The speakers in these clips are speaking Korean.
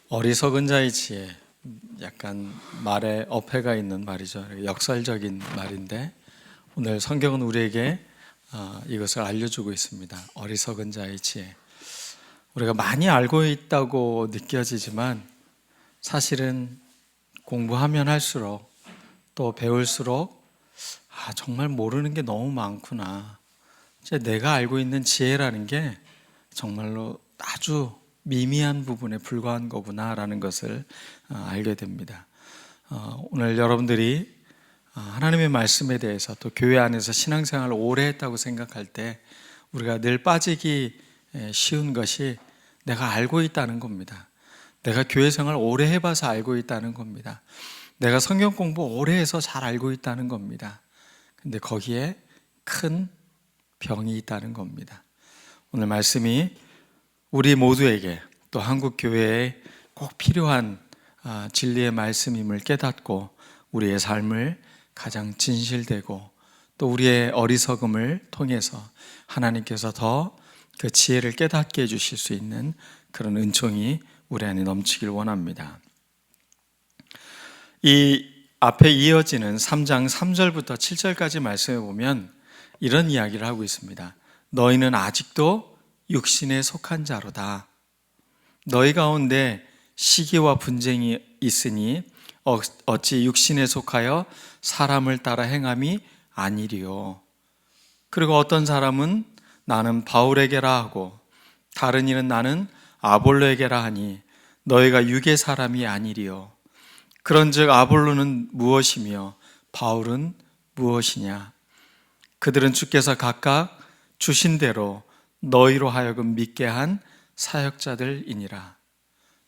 어리석은 자의 지혜, 약간 말에 어폐가 있는 말이죠. 역설적인 말인데 오늘 성경은 우리에게 이것을 알려주고 있습니다. 어리석은 자의 지혜. 우리가 많이 알고 있다고 느껴지지만 사실은 공부하면 할수록 또 배울수록 정말 모르는 게 너무 많구나. 내가 알고 있는 지혜라는 게 정말로 아주 미미한 부분에 불과한 거구나라는 것을 알게 됩니다. 오늘 여러분들이 하나님의 말씀에 대해서 또 교회 안에서 신앙생활을 오래 했다고 생각할 때 우리가 늘 빠지기 쉬운 것이 내가 알고 있다는 겁니다. 내가 교회 생활 오래 해봐서 알고 있다는 겁니다. 내가 성경 공부 오래 해서 잘 알고 있다는 겁니다. 근데 거기에 큰 병이 있다는 겁니다. 오늘 말씀이 우리 모두에게 또 한국 교회에 꼭 필요한 진리의 말씀임을 깨닫고 우리의 삶을 가장 진실되고 또 우리의 어리석음을 통해서 하나님께서 더 그 지혜를 깨닫게 해주실 수 있는 그런 은총이 우리 안에 넘치길 원합니다. 이 앞에 이어지는 3장 3절부터 7절까지 말씀해 보면 이런 이야기를 하고 있습니다. 너희는 아직도 육신에 속한 자로다. 너희 가운데 시기와 분쟁이 있으니 어찌 육신에 속하여 사람을 따라 행함이 아니리요. 그리고 어떤 사람은 나는 바울에게라 하고 다른 이는 나는 아볼로에게라 하니 너희가 육의 사람이 아니리요. 그런즉 아볼로는 무엇이며 바울은 무엇이냐? 그들은 주께서 각각 주신 대로 너희로 하여금 믿게 한 사역자들이니라.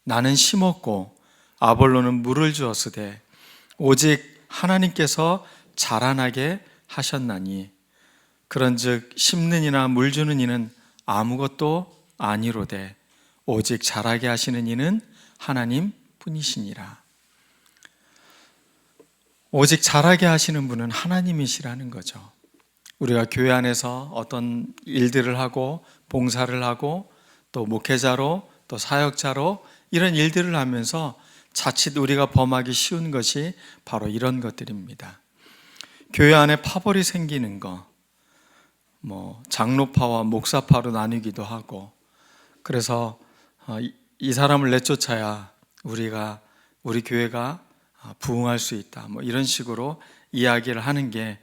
나는 심었고 아볼로는 물을 주었으되 오직 하나님께서 자라나게 하셨나니 그런즉 심는 이나 물 주는 이는 아무것도 아니로되 오직 자라게 하시는 이는 하나님 뿐이시니라. 오직 자라게 하시는 분은 하나님이시라는 거죠. 우리가 교회 안에서 어떤 일들을 하고 봉사를 하고 또 목회자로 또 사역자로 이런 일들을 하면서 자칫 우리가 범하기 쉬운 것이 바로 이런 것들입니다. 교회 안에 파벌이 생기는 거, 장로파와 목사파로 나뉘기도 하고, 그래서 이 사람을 내쫓아야 우리 교회가 부흥할 수 있다. 이런 식으로 이야기를 하는 게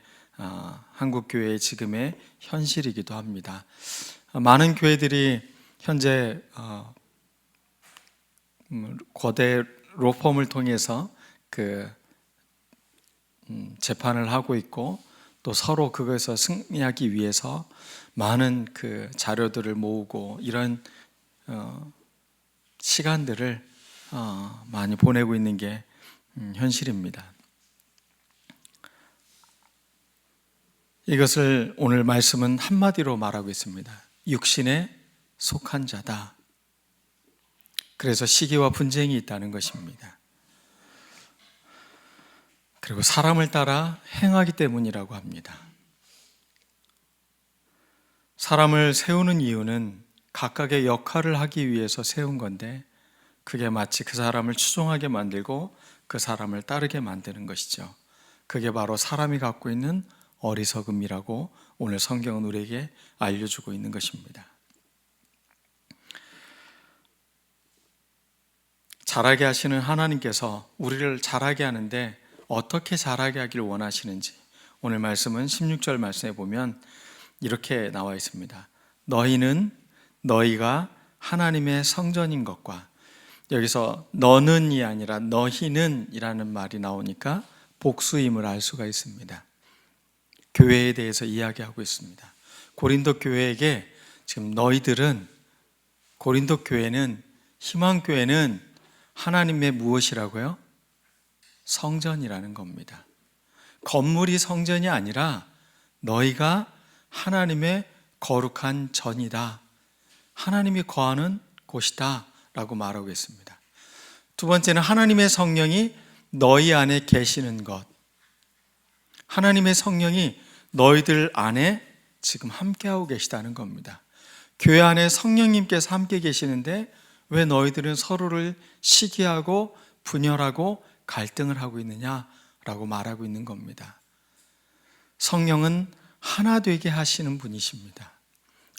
한국 교회의 지금의 현실이기도 합니다. 많은 교회들이 현재 거대 로펌을 통해서 재판을 하고 있고 또 서로 그것에서 승리하기 위해서 많은 자료들을 모으고 이런 시간들을 많이 보내고 있는 게 현실입니다. 이것을 오늘 말씀은 한마디로 말하고 있습니다. 육신에 속한 자다. 그래서 시기와 분쟁이 있다는 것입니다. 그리고 사람을 따라 행하기 때문이라고 합니다. 사람을 세우는 이유는 각각의 역할을 하기 위해서 세운 건데 그게 마치 그 사람을 추종하게 만들고 그 사람을 따르게 만드는 것이죠. 그게 바로 사람이 갖고 있는 어리석음이라고 오늘 성경은 우리에게 알려주고 있는 것입니다. 자라게 하시는 하나님께서 우리를 자라게 하는데 어떻게 자라게 하기를 원하시는지 오늘 말씀은 16절 말씀에 보면 이렇게 나와 있습니다. 너희가 하나님의 성전인 것과, 여기서 너는이 아니라 너희는 이라는 말이 나오니까 복수임을 알 수가 있습니다. 교회에 대해서 이야기하고 있습니다. 고린도 교회에게 지금 고린도 교회는, 희망교회는 하나님의 무엇이라고요? 성전이라는 겁니다. 건물이 성전이 아니라 너희가 하나님의 거룩한 전이다. 하나님이 거하는 곳이다 라고 말하고 있습니다. 두 번째는 하나님의 성령이 너희 안에 계시는 것. 하나님의 성령이 너희들 안에 지금 함께하고 계시다는 겁니다. 교회 안에 성령님께서 함께 계시는데 왜 너희들은 서로를 시기하고 분열하고 갈등을 하고 있느냐라고 말하고 있는 겁니다. 성령은 하나 되게 하시는 분이십니다.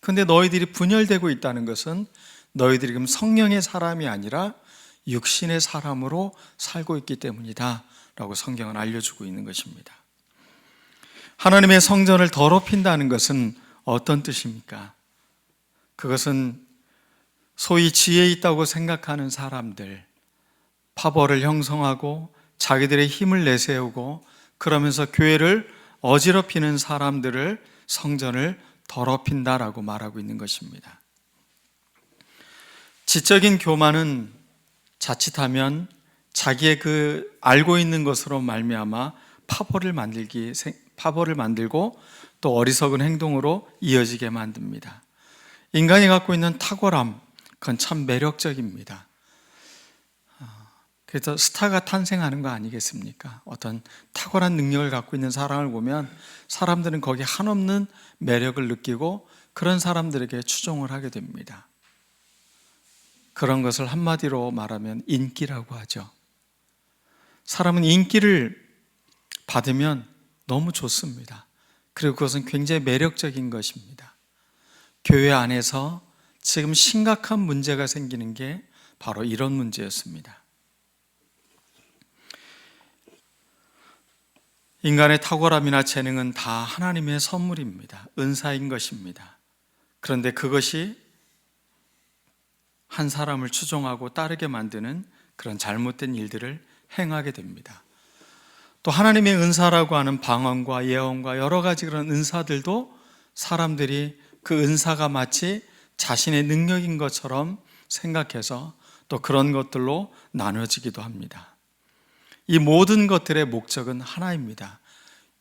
그런데 너희들이 분열되고 있다는 것은 너희들이 지금 성령의 사람이 아니라 육신의 사람으로 살고 있기 때문이다 라고 성경은 알려주고 있는 것입니다. 하나님의 성전을 더럽힌다는 것은 어떤 뜻입니까? 그것은 소위 지혜 있다고 생각하는 사람들, 파벌을 형성하고 자기들의 힘을 내세우고 그러면서 교회를 어지럽히는 사람들을 성전을 더럽힌다라고 말하고 있는 것입니다. 지적인 교만은 자칫하면 자기의 그 알고 있는 것으로 말미암아 파벌을 만들고 또 어리석은 행동으로 이어지게 만듭니다. 인간이 갖고 있는 탁월함, 그건 참 매력적입니다. 그래서 스타가 탄생하는 거 아니겠습니까? 어떤 탁월한 능력을 갖고 있는 사람을 보면 사람들은 거기에 한없는 매력을 느끼고 그런 사람들에게 추종을 하게 됩니다. 그런 것을 한마디로 말하면 인기라고 하죠. 사람은 인기를 받으면 너무 좋습니다. 그리고 그것은 굉장히 매력적인 것입니다. 교회 안에서 지금 심각한 문제가 생기는 게 바로 이런 문제였습니다. 인간의 탁월함이나 재능은 다 하나님의 선물입니다. 은사인 것입니다. 그런데 그것이 한 사람을 추종하고 따르게 만드는 그런 잘못된 일들을 행하게 됩니다. 또 하나님의 은사라고 하는 방언과 예언과 여러 가지 그런 은사들도 사람들이 그 은사가 마치 자신의 능력인 것처럼 생각해서 또 그런 것들로 나눠지기도 합니다. 이 모든 것들의 목적은 하나입니다.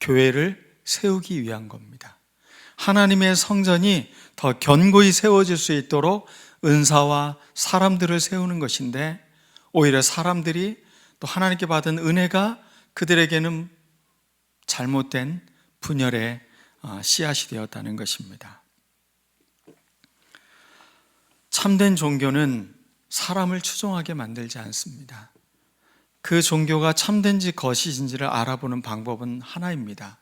교회를 세우기 위한 겁니다. 하나님의 성전이 더 견고히 세워질 수 있도록 은사와 사람들을 세우는 것인데 오히려 사람들이 또 하나님께 받은 은혜가 그들에게는 잘못된 분열의 씨앗이 되었다는 것입니다. 참된 종교는 사람을 추종하게 만들지 않습니다. 그 종교가 참된지 거짓인지를 알아보는 방법은 하나입니다.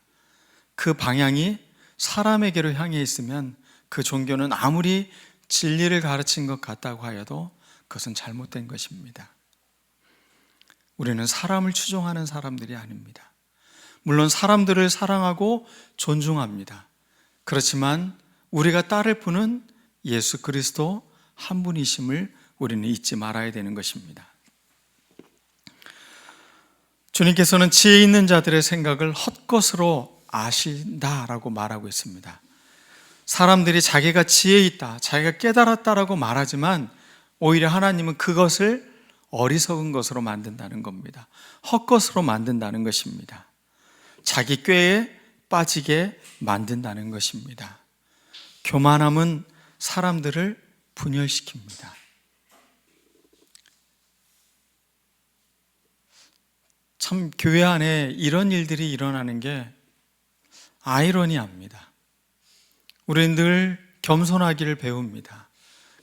그 방향이 사람에게로 향해 있으면 그 종교는 아무리 진리를 가르친 것 같다고 하여도 그것은 잘못된 것입니다. 우리는 사람을 추종하는 사람들이 아닙니다. 물론 사람들을 사랑하고 존중합니다. 그렇지만 우리가 따를 분은 예수 그리스도 한 분이심을 우리는 잊지 말아야 되는 것입니다. 주님께서는 지혜 있는 자들의 생각을 헛것으로 아신다라고 말하고 있습니다. 사람들이 자기가 지혜 있다, 자기가 깨달았다라고 말하지만 오히려 하나님은 그것을 어리석은 것으로 만든다는 겁니다. 헛것으로 만든다는 것입니다. 자기 꾀에 빠지게 만든다는 것입니다. 교만함은 사람들을 분열시킵니다. 참 교회 안에 이런 일들이 일어나는 게 아이러니합니다. 우리는 늘 겸손하기를 배웁니다.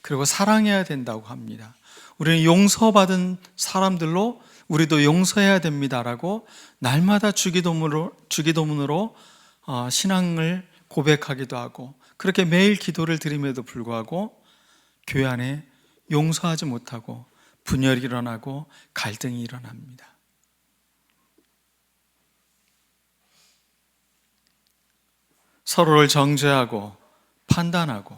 그리고 사랑해야 된다고 합니다. 우리는 용서받은 사람들로 우리도 용서해야 됩니다라고 날마다 주기도문으로 신앙을 고백하기도 하고 그렇게 매일 기도를 드림에도 불구하고 교회 안에 용서하지 못하고 분열이 일어나고 갈등이 일어납니다. 서로를 정죄하고 판단하고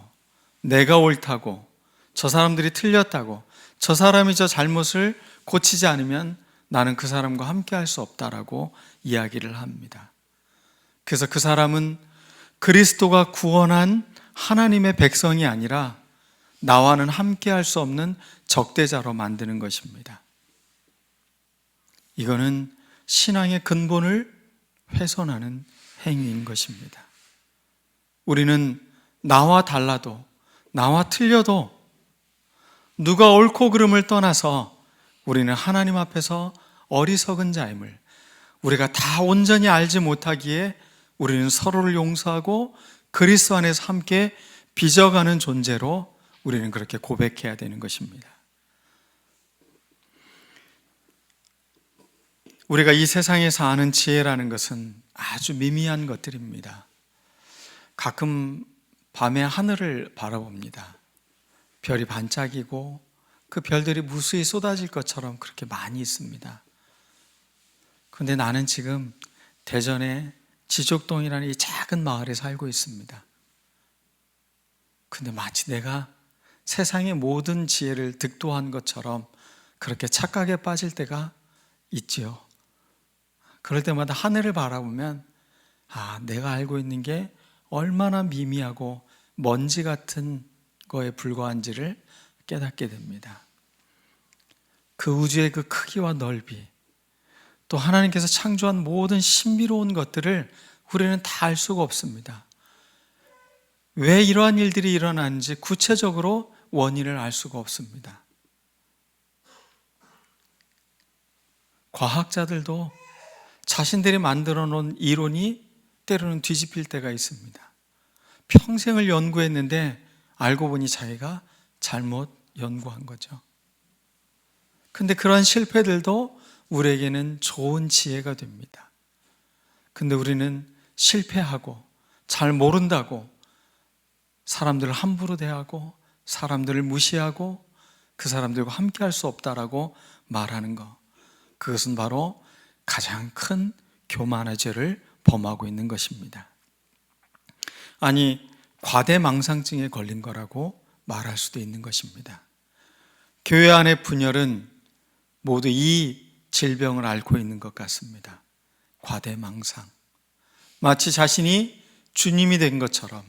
내가 옳다고 저 사람들이 틀렸다고 저 사람이 저 잘못을 고치지 않으면 나는 그 사람과 함께 할 수 없다라고 이야기를 합니다. 그래서 그 사람은 그리스도가 구원한 하나님의 백성이 아니라 나와는 함께 할 수 없는 적대자로 만드는 것입니다. 이거는 신앙의 근본을 훼손하는 행위인 것입니다. 우리는 나와 달라도 나와 틀려도 누가 옳고 그름을 떠나서 우리는 하나님 앞에서 어리석은 자임을 우리가 다 온전히 알지 못하기에 우리는 서로를 용서하고 그리스도 안에서 함께 빚어가는 존재로 우리는 그렇게 고백해야 되는 것입니다. 우리가 이 세상에서 아는 지혜라는 것은 아주 미미한 것들입니다. 가끔 밤에 하늘을 바라봅니다. 별이 반짝이고 그 별들이 무수히 쏟아질 것처럼 그렇게 많이 있습니다. 그런데 나는 지금 대전의 지족동이라는 이 작은 마을에 살고 있습니다. 근데 마치 내가 세상의 모든 지혜를 득도한 것처럼 그렇게 착각에 빠질 때가 있지요. 그럴 때마다 하늘을 바라보면 내가 알고 있는 게 얼마나 미미하고 먼지 같은 거에 불과한지를 깨닫게 됩니다. 그 우주의 그 크기와 넓이, 또 하나님께서 창조한 모든 신비로운 것들을 우리는 다 알 수가 없습니다. 왜 이러한 일들이 일어나는지 구체적으로 원인을 알 수가 없습니다. 과학자들도 자신들이 만들어 놓은 이론이 때로는 뒤집힐 때가 있습니다. 평생을 연구했는데 알고 보니 자기가 잘못 연구한 거죠. 근데 그런 실패들도 우리에게는 좋은 지혜가 됩니다. 근데 우리는 실패하고 잘 모른다고 사람들을 함부로 대하고 사람들을 무시하고 그 사람들과 함께 할 수 없다라고 말하는 것, 그것은 바로 가장 큰 교만의 죄를 범하고 있는 것입니다. 아니, 과대망상증에 걸린 거라고 말할 수도 있는 것입니다. 교회 안의 분열은 모두 이 질병을 앓고 있는 것 같습니다. 과대망상. 마치 자신이 주님이 된 것처럼,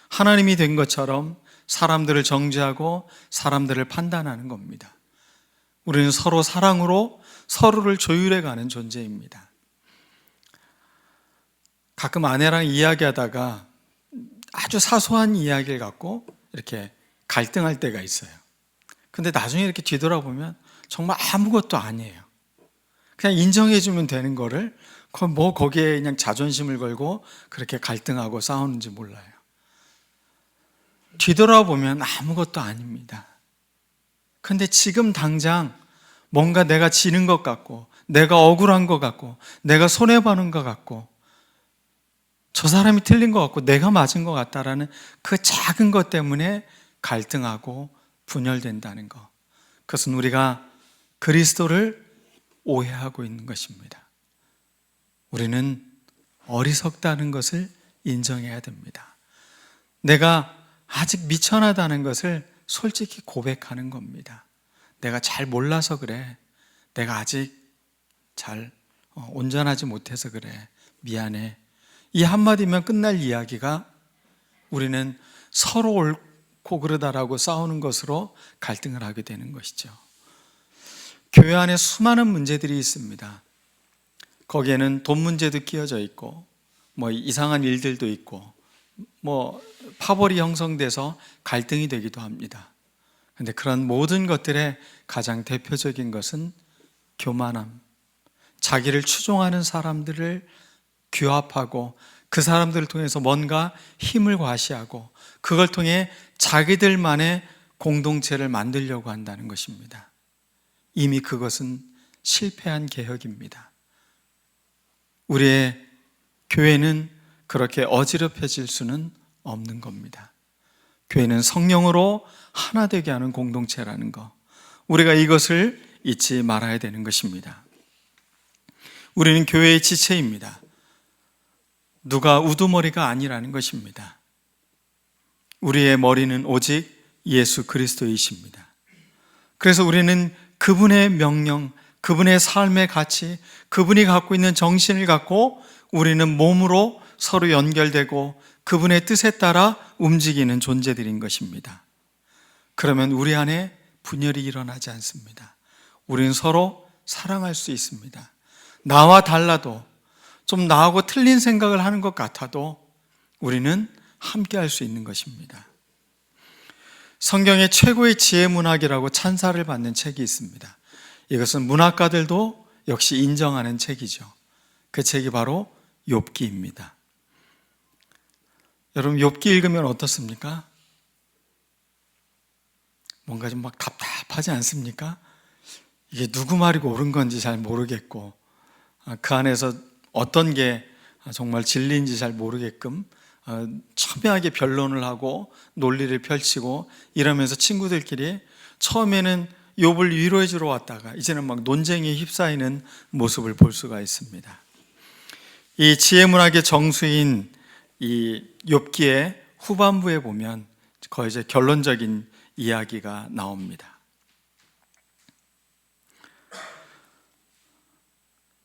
하나님이 된 것처럼 사람들을 정죄하고 사람들을 판단하는 겁니다. 우리는 서로 사랑으로 서로를 조율해 가는 존재입니다. 가끔 아내랑 이야기하다가 아주 사소한 이야기를 갖고 이렇게 갈등할 때가 있어요. 근데 나중에 이렇게 뒤돌아보면 정말 아무것도 아니에요. 그냥 인정해주면 되는 거를 거기에 그냥 자존심을 걸고 그렇게 갈등하고 싸우는지 몰라요. 뒤돌아보면 아무것도 아닙니다. 근데 지금 당장 뭔가 내가 지는 것 같고, 내가 억울한 것 같고, 내가 손해보는 것 같고, 저 사람이 틀린 것 같고, 내가 맞은 것 같다라는 그 작은 것 때문에 갈등하고 분열된다는 것. 그것은 우리가 그리스도를 오해하고 있는 것입니다. 우리는 어리석다는 것을 인정해야 됩니다. 내가 아직 미천하다는 것을 솔직히 고백하는 겁니다. 내가 잘 몰라서 그래. 내가 아직 잘 온전하지 못해서 그래. 미안해. 이 한마디면 끝날 이야기가 우리는 서로 옳고 그르다라고 싸우는 것으로 갈등을 하게 되는 것이죠. 교회 안에 수많은 문제들이 있습니다. 거기에는 돈 문제도 끼어져 있고, 이상한 일들도 있고, 파벌이 형성돼서 갈등이 되기도 합니다. 그런데 그런 모든 것들의 가장 대표적인 것은 교만함, 자기를 추종하는 사람들을 규합하고 그 사람들을 통해서 뭔가 힘을 과시하고 그걸 통해 자기들만의 공동체를 만들려고 한다는 것입니다. 이미 그것은 실패한 개혁입니다. 우리의 교회는 그렇게 어지럽혀질 수는 없는 겁니다. 교회는 성령으로 하나 되게 하는 공동체라는 것, 우리가 이것을 잊지 말아야 되는 것입니다. 우리는 교회의 지체입니다. 누가 우두머리가 아니라는 것입니다. 우리의 머리는 오직 예수 그리스도이십니다. 그래서 우리는 그분의 명령, 그분의 삶의 가치, 그분이 갖고 있는 정신을 갖고 우리는 몸으로 서로 연결되고 그분의 뜻에 따라 움직이는 존재들인 것입니다. 그러면 우리 안에 분열이 일어나지 않습니다. 우리는 서로 사랑할 수 있습니다. 나와 달라도, 좀 나하고 틀린 생각을 하는 것 같아도 우리는 함께 할 수 있는 것입니다. 성경의 최고의 지혜 문학이라고 찬사를 받는 책이 있습니다. 이것은 문학가들도 역시 인정하는 책이죠. 그 책이 바로 욥기입니다. 여러분, 욥기 읽으면 어떻습니까? 뭔가 좀 막 답답하지 않습니까? 이게 누구 말이고 옳은 건지 잘 모르겠고, 그 안에서 어떤 게 정말 진리인지 잘 모르게끔 첨예하게 변론을 하고 논리를 펼치고 이러면서 친구들끼리 처음에는 욥을 위로해 주러 왔다가 이제는 막 논쟁에 휩싸이는 모습을 볼 수가 있습니다. 이 지혜문학의 정수인 이 욥기의 후반부에 보면 거의 이제 결론적인 이야기가 나옵니다.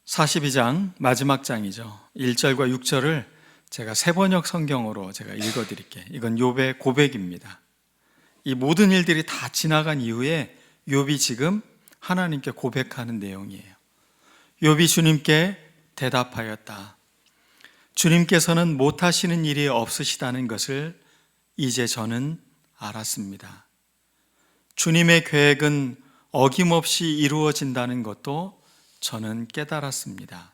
42장 마지막 장이죠. 1절과 6절을 제가 세번역 성경으로 제가 읽어드릴게요. 이건 욥의 고백입니다. 이 모든 일들이 다 지나간 이후에 욥이 지금 하나님께 고백하는 내용이에요. 욥이 주님께 대답하였다. 주님께서는 못하시는 일이 없으시다는 것을 이제 저는 알았습니다. 주님의 계획은 어김없이 이루어진다는 것도 저는 깨달았습니다.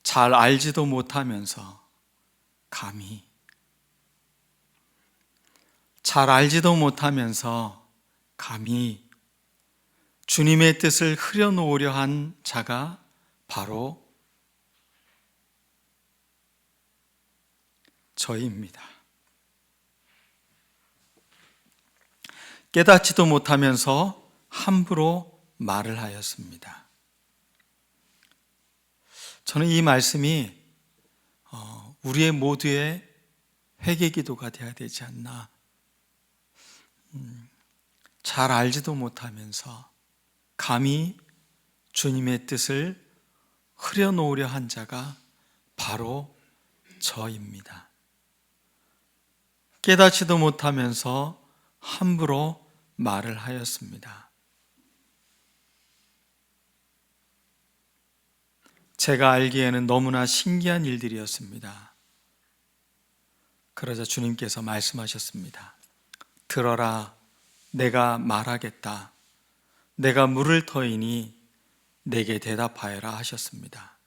잘 알지도 못하면서 감히 주님의 뜻을 흐려놓으려 한 자가 바로 저입니다. 깨닫지도 못하면서 함부로 말을 하였습니다. 저는 이 말씀이 우리의 모두의 회개기도가 되어야 되지 않나. 잘 알지도 못하면서 감히 주님의 뜻을 흐려놓으려 한 자가 바로 저입니다. 깨닫지도 못하면서 함부로 말을 하였습니다. 제가 알기에는 너무나 신기한 일들이었습니다. 그러자 주님께서 말씀하셨습니다. 들어라, 내가 말하겠다. 내가 물을 터이니 내게 대답하여라 하셨습니다.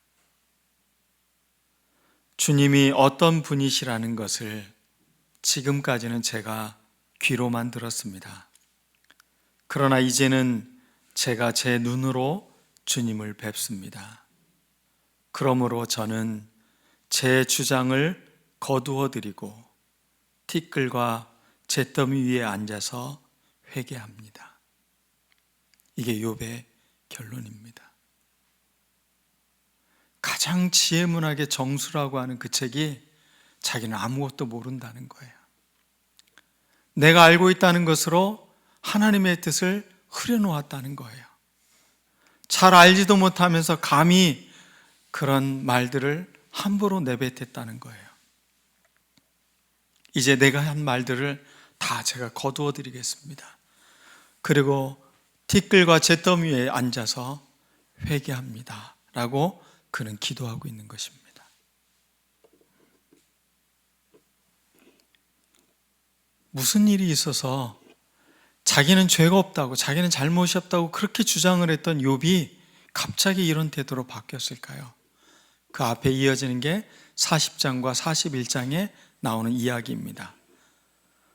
주님이 어떤 분이시라는 것을 지금까지는 제가 귀로만 들었습니다. 그러나 이제는 제가 제 눈으로 주님을 뵙습니다. 그러므로 저는 제 주장을 거두어 드리고 티끌과 잿더미 위에 앉아서 회개합니다. 이게 욥의 결론입니다. 가장 지혜문학의 정수라고 하는 그 책이 자기는 아무것도 모른다는 거예요. 내가 알고 있다는 것으로 하나님의 뜻을 흐려놓았다는 거예요. 잘 알지도 못하면서 감히 그런 말들을 함부로 내뱉었다는 거예요. 이제 내가 한 말들을 다 제가 거두어 드리겠습니다. 그리고 티끌과 잿더미 위에 앉아서 회개합니다. 라고 그는 기도하고 있는 것입니다. 무슨 일이 있어서 자기는 죄가 없다고, 자기는 잘못이 없다고 그렇게 주장을 했던 욥이 갑자기 이런 태도로 바뀌었을까요? 그 앞에 이어지는 게 40장과 41장에 나오는 이야기입니다.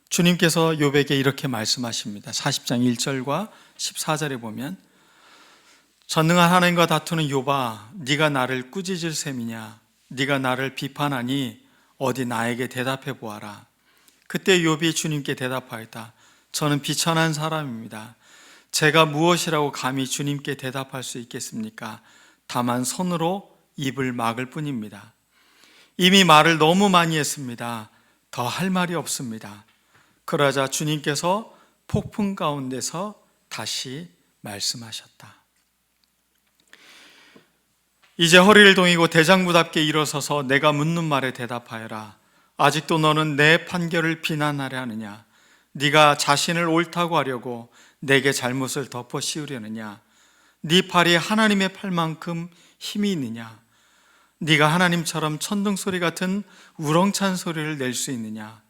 주님께서 욥에게 이렇게 말씀하십니다. 40장 1절과 14절에 보면 전능한 하나님과 다투는 욥아, 네가 나를 꾸짖을 셈이냐? 네가 나를 비판하니 어디 나에게 대답해 보아라. 그때 욥이 주님께 대답하였다. 저는 비천한 사람입니다. 제가 무엇이라고 감히 주님께 대답할 수 있겠습니까? 다만 손으로 입을 막을 뿐입니다. 이미 말을 너무 많이 했습니다. 더 할 말이 없습니다. 그러자 주님께서 폭풍 가운데서 다시 말씀하셨다. 이제 허리를 동이고 대장부답게 일어서서 내가 묻는 말에 대답하여라. 아직도 너는 내 판결을 비난하려 하느냐? 네가 자신을 옳다고 하려고 내게 잘못을 덮어 씌우려느냐? 네 팔이 하나님의 팔만큼 힘이 있느냐? 네가 하나님처럼 천둥소리 같은 우렁찬 소리를 낼 수 있느냐?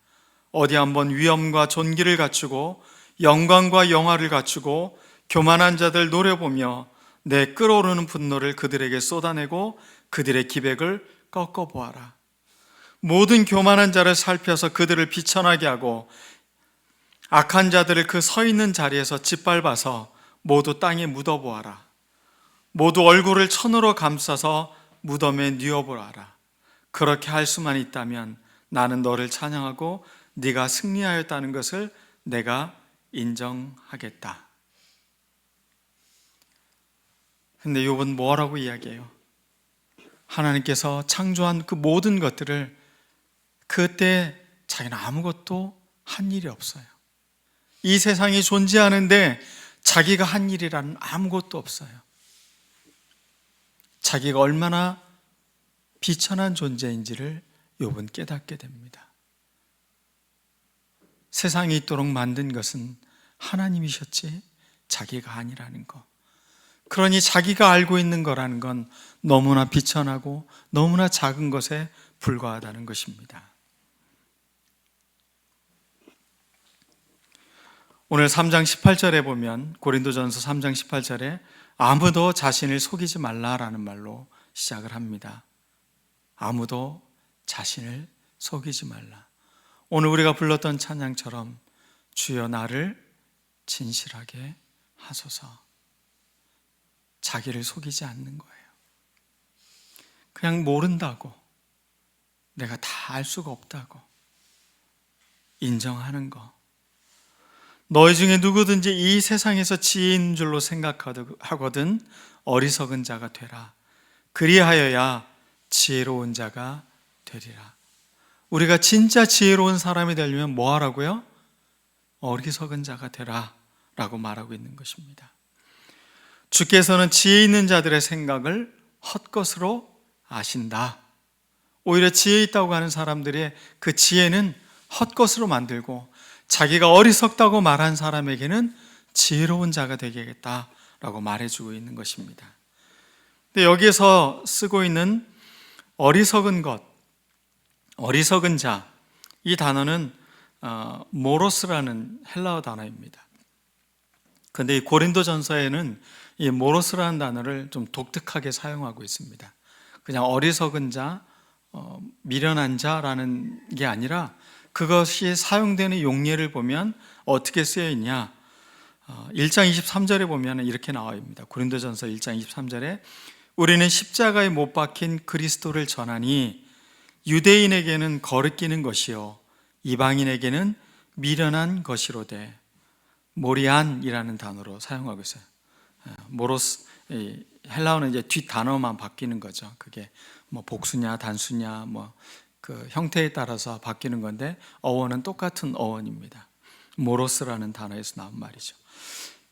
어디 한번 위엄과 존귀를 갖추고 영광과 영화를 갖추고 교만한 자들 노려보며 내 끓어오르는 분노를 그들에게 쏟아내고 그들의 기백을 꺾어보아라. 모든 교만한 자를 살펴서 그들을 비천하게 하고 악한 자들을 그 서 있는 자리에서 짓밟아서 모두 땅에 묻어보아라. 모두 얼굴을 천으로 감싸서 무덤에 뉘어보아라. 그렇게 할 수만 있다면 나는 너를 찬양하고 네가 승리하였다는 것을 내가 인정하겠다. 근데 욥은 뭐라고 이야기해요? 하나님께서 창조한 그 모든 것들을 그때 자기는 아무것도 한 일이 없어요. 이 세상이 존재하는데 자기가 한 일이라는 아무것도 없어요. 자기가 얼마나 비천한 존재인지를 욥은 깨닫게 됩니다. 세상이 있도록 만든 것은 하나님이셨지 자기가 아니라는 것. 그러니 자기가 알고 있는 거라는 건 너무나 비천하고 너무나 작은 것에 불과하다는 것입니다. 오늘 3장 18절에 보면 고린도전서 3장 18절에 아무도 자신을 속이지 말라라는 말로 시작을 합니다. 아무도 자신을 속이지 말라. 오늘 우리가 불렀던 찬양처럼 주여 나를 진실하게 하소서. 자기를 속이지 않는 거예요. 그냥 모른다고, 내가 다 알 수가 없다고 인정하는 거. 너희 중에 누구든지 이 세상에서 지혜인 줄로 생각하거든 어리석은 자가 되라. 그리하여야 지혜로운 자가 되리라. 우리가 진짜 지혜로운 사람이 되려면 뭐 하라고요? 어리석은 자가 되라 라고 말하고 있는 것입니다. 주께서는 지혜 있는 자들의 생각을 헛것으로 아신다. 오히려 지혜 있다고 하는 사람들의 그 지혜는 헛것으로 만들고 자기가 어리석다고 말한 사람에게는 지혜로운 자가 되겠다라고 말해주고 있는 것입니다. 근데 여기에서 쓰고 있는 어리석은 것, 어리석은 자, 이 단어는 모로스라는 헬라어 단어입니다. 그런데 이 고린도전서에는 이 모로스라는 단어를 좀 독특하게 사용하고 있습니다. 그냥 어리석은 자, 미련한 자라는 게 아니라 그것이 사용되는 용례를 보면 어떻게 쓰여 있냐? 1장 23절에 보면 이렇게 나와 있습니다. 고린도전서 1장 23절에 우리는 십자가에 못 박힌 그리스도를 전하니 유대인에게는 거르끼는 것이요 이방인에게는 미련한 것이로되. 모리안이라는 단어로 사용하고 있어요. 모로스, 헬라어는 이제 뒷 단어만 바뀌는 거죠. 그게 뭐 복수냐 단수냐 뭐 그 형태에 따라서 바뀌는 건데 어원은 똑같은 어원입니다. 모로스라는 단어에서 나온 말이죠.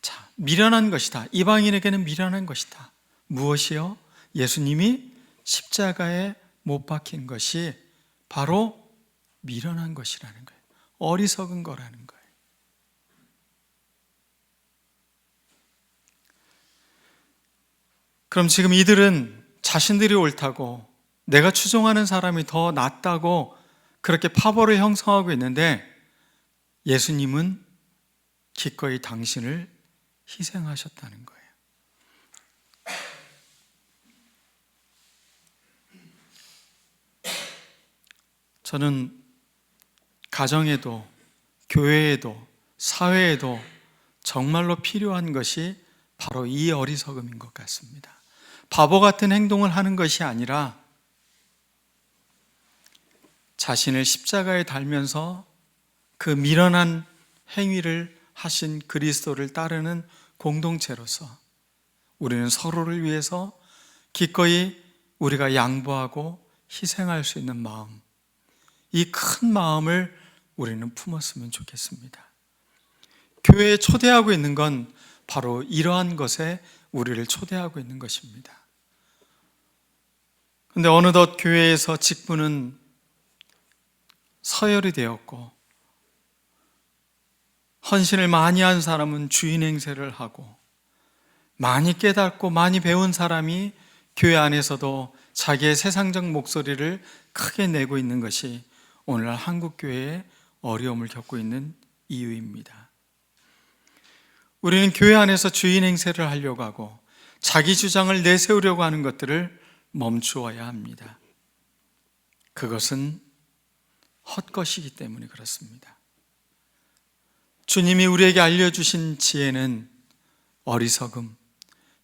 자, 미련한 것이다. 이방인에게는 미련한 것이다. 무엇이요? 예수님이 십자가에 못 박힌 것이 바로 미련한 것이라는 거예요. 어리석은 거라는 거예요. 그럼 지금 이들은 자신들이 옳다고, 내가 추종하는 사람이 더 낫다고 그렇게 파벌을 형성하고 있는데 예수님은 기꺼이 당신을 희생하셨다는 거예요. 저는 가정에도 교회에도 사회에도 정말로 필요한 것이 바로 이 어리석음인 것 같습니다. 바보 같은 행동을 하는 것이 아니라 자신을 십자가에 달면서 그 미련한 행위를 하신 그리스도를 따르는 공동체로서 우리는 서로를 위해서 기꺼이 우리가 양보하고 희생할 수 있는 마음, 이 큰 마음을 우리는 품었으면 좋겠습니다. 교회에 초대하고 있는 건 바로 이러한 것에 우리를 초대하고 있는 것입니다. 그런데 어느덧 교회에서 직분은 서열이 되었고 헌신을 많이 한 사람은 주인 행세를 하고 많이 깨닫고 많이 배운 사람이 교회 안에서도 자기의 세상적 목소리를 크게 내고 있는 것이 오늘날 한국교회의 어려움을 겪고 있는 이유입니다. 우리는 교회 안에서 주인 행세를 하려고 하고 자기 주장을 내세우려고 하는 것들을 멈추어야 합니다. 그것은 헛것이기 때문에 그렇습니다. 주님이 우리에게 알려주신 지혜는 어리석음,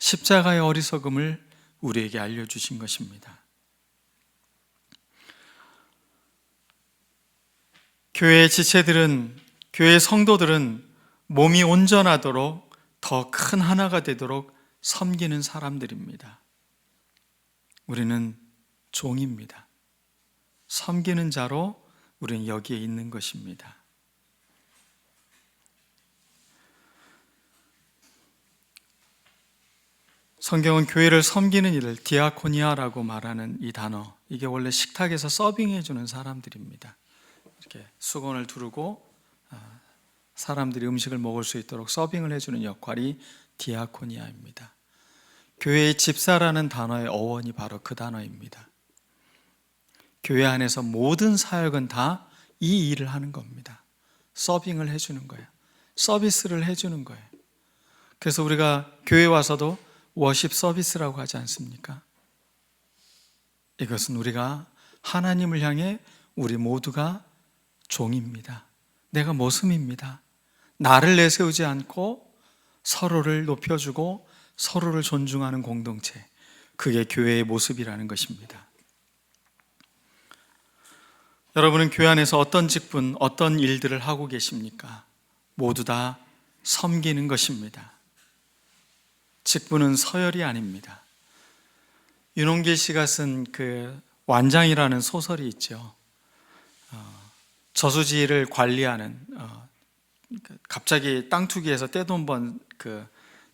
십자가의 어리석음을 우리에게 알려주신 것입니다. 교회의 지체들은, 교회의 성도들은 몸이 온전하도록 더 큰 하나가 되도록 섬기는 사람들입니다. 우리는 종입니다. 섬기는 자로 우리는 여기에 있는 것입니다. 성경은 교회를 섬기는 일을 디아코니아라고 말하는 이 단어, 이게 원래 식탁에서 서빙해 주는 사람들입니다. 이렇게 수건을 두르고 사람들이 음식을 먹을 수 있도록 서빙을 해주는 역할이 디아코니아입니다. 교회의 집사라는 단어의 어원이 바로 그 단어입니다. 교회 안에서 모든 사역은 다 이 일을 하는 겁니다. 서빙을 해주는 거예요. 서비스를 해주는 거예요. 그래서 우리가 교회 와서도 워십 서비스라고 하지 않습니까? 이것은 우리가 하나님을 향해 우리 모두가 종입니다. 내가 모슴입니다. 나를 내세우지 않고 서로를 높여주고 서로를 존중하는 공동체, 그게 교회의 모습이라는 것입니다. 여러분은 교회 안에서 어떤 직분, 어떤 일들을 하고 계십니까? 모두 다 섬기는 것입니다. 직분은 서열이 아닙니다. 윤홍길 씨가 쓴 그 완장이라는 소설이 있죠. 저수지를 관리하는, 갑자기 땅 투기에서 떼돈 번 그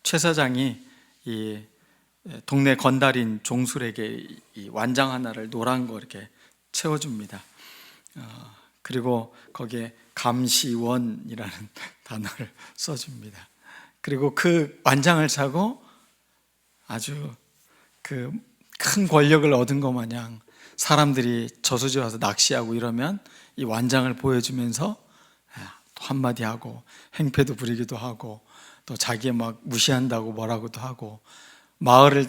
최 사장이 이 동네 건달인 종술에게 이 완장 하나를 노란 거 이렇게 채워줍니다. 그리고 거기에 감시원이라는 단어를 써줍니다. 그리고 그 완장을 차고 아주 그 큰 권력을 얻은 것 마냥 사람들이 저수지 와서 낚시하고 이러면 이 완장을 보여주면서 또 한마디 하고 행패도 부리기도 하고 또 자기 막 무시한다고 뭐라고도 하고 마을에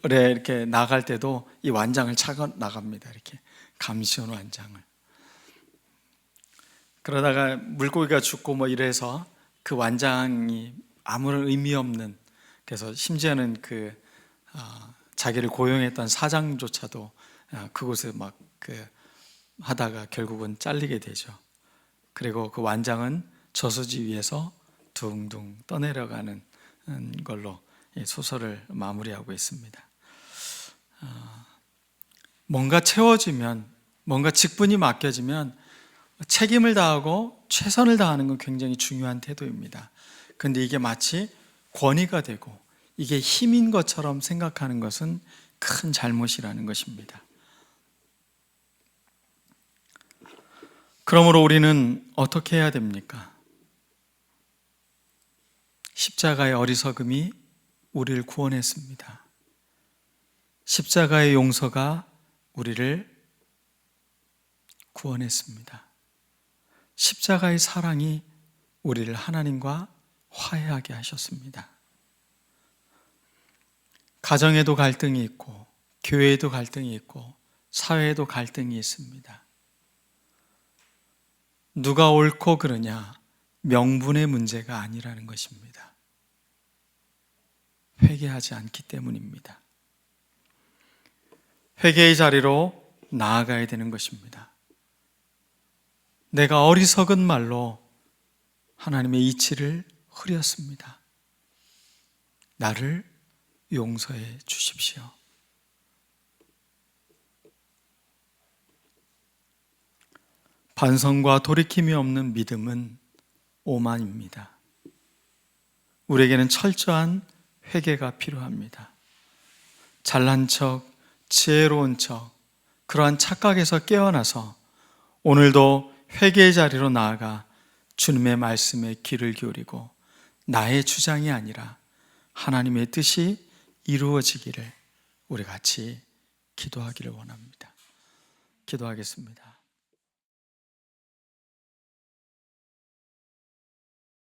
이렇게 나갈 때도 이 완장을 차고 나갑니다. 이렇게 감시원 완장을. 그러다가 물고기가 죽고 뭐 이래서 그 완장이 아무런 의미 없는, 그래서 심지어는 자기를 고용했던 사장조차도 그곳에 막 하다가 결국은 잘리게 되죠. 그리고 그 완장은 저수지 위에서 둥둥 떠내려가는 걸로 소설을 마무리하고 있습니다. 뭔가 채워지면, 뭔가 직분이 맡겨지면 책임을 다하고 최선을 다하는 건 굉장히 중요한 태도입니다. 그런데 이게 마치 권위가 되고 이게 힘인 것처럼 생각하는 것은 큰 잘못이라는 것입니다. 그러므로 우리는 어떻게 해야 됩니까? 십자가의 어리석음이 우리를 구원했습니다. 십자가의 용서가 우리를 구원했습니다. 십자가의 사랑이 우리를 하나님과 화해하게 하셨습니다. 가정에도 갈등이 있고 교회에도 갈등이 있고 사회에도 갈등이 있습니다. 누가 옳고 그르냐, 명분의 문제가 아니라는 것입니다. 회개하지 않기 때문입니다. 회개의 자리로 나아가야 되는 것입니다. 내가 어리석은 말로 하나님의 이치를 흐렸습니다. 나를 용서해 주십시오. 반성과 돌이킴이 없는 믿음은 오만입니다. 우리에게는 철저한 회개가 필요합니다. 잘난 척, 지혜로운 척, 그러한 착각에서 깨어나서 오늘도 회개의 자리로 나아가 주님의 말씀에 귀를 기울이고 나의 주장이 아니라 하나님의 뜻이 이루어지기를 우리 같이 기도하기를 원합니다. 기도하겠습니다.